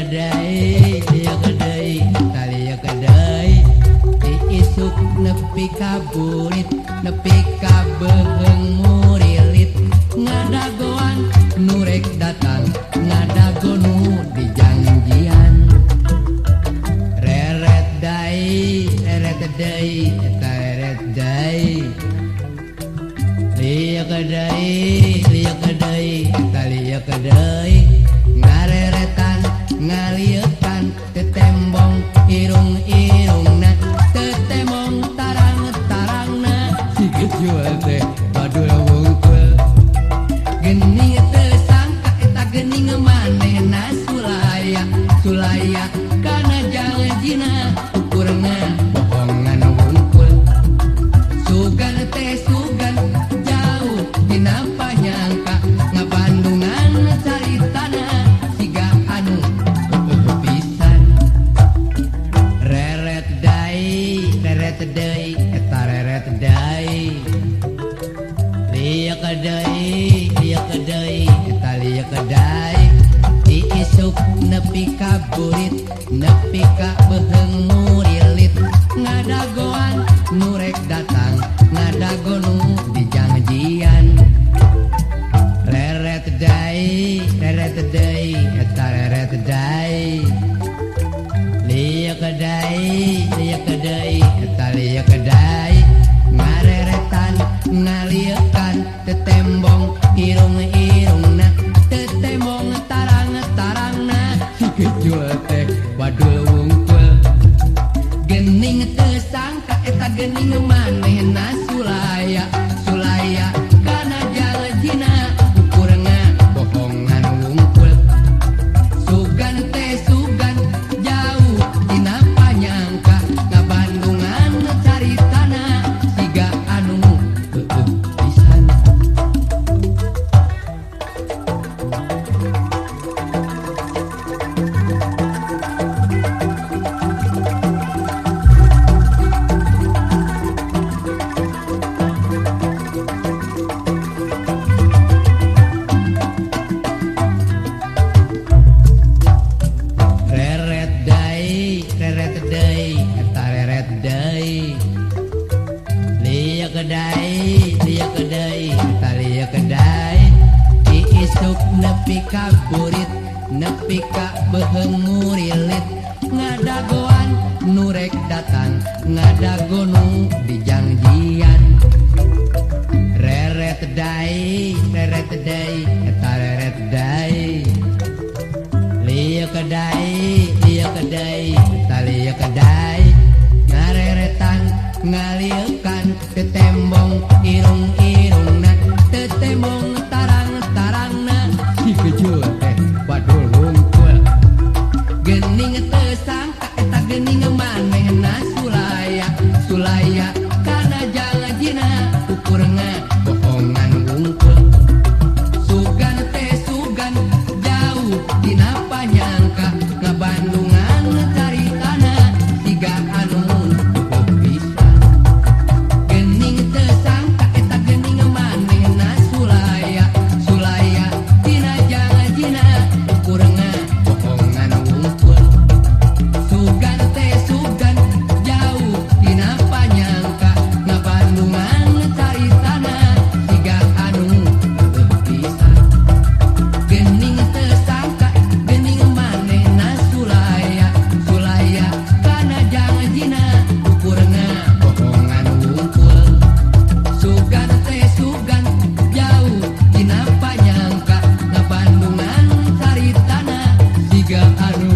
kedai tali ya kedai isuk nepi kaburit nepi kabeheung murilit ngadagoan nurek datang ngadago nu di janjian reret dai teret dai liya kedai tali ya kedai ngareretan ngaliekan tetembong irung-irungna tetembong tarang-tarangna sikit jual teh badul wungkul gening teu sangka eta gening manehna sulaya kana janjina ukurna bohongan wungkul sugan teh sugan jauh dina panyangka ngabandungan caritana siga anu pisan reret dai eta reret dai liya kedai eta liya kedai diisuk nepi kaburit nepi ka beheung murilit ngadagoan nurek datang ngadago nu di janjian reret dai eta reret dai liya kedai eta liya kedai ngareretan ngaliekan tetembong irung-irungna tetembong tarang-tarangna sikit jual teh badul wungkul gening teu sangka eta gening manehna sulaya kana janjina ukurna bohongan wungkul sugan teh sugan jauh dina panyangka ngabandungan caritana siga anu pisan reret dai eta reret dai liya kedai eta liya kedai diisuk nepi kaburit nepi ka beheung murilit ngadagoan nurek datang ngadago nu di janjian reret dai eta reret dai liya kedai tali ya kedai ngareretan ngaliekan tetembong irung-irungna tetembong tarang-tarangna sikejul teh badul wungkul gening teu sangka eta gening manehna sulaya kana janjina ukurna bohongan wungkul sugan teh sugan jauh dina panyangka ngabandungan caritana siga anu pisan gening teu sangka eta gening manehna sulaya dina janjina ukurna bohongan wungkul sugan teh sugan jauh dina panyangka ngabandungan caritana siga anu pisan gening teu sangka gening manehna sulaya kana janjina ukurna bohongan wungkul sugan teh sugan jauh dina panyangka ngabandungan caritana siga anu